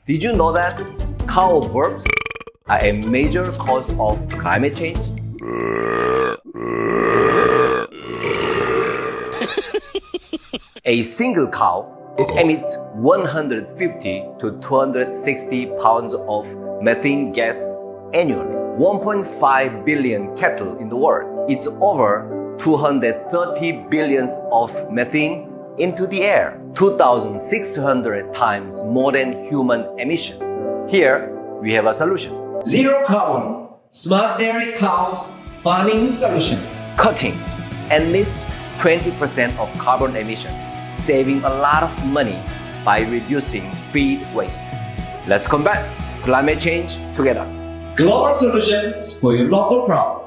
Did you know that cow burps are a major cause of climate change? A single cow emits 150 to 260 pounds of methane gas annually. 1.5 billion cattle in the world. It's over 230 billions of methane into the air, 2,600 times more than human emission. Here, we have a solution. Zero carbon, smart dairy cows, farming solution. Cutting at least 20% of carbon emission, saving a lot of money by reducing feed waste. Let's combat climate change together. Global solutions for your local problem.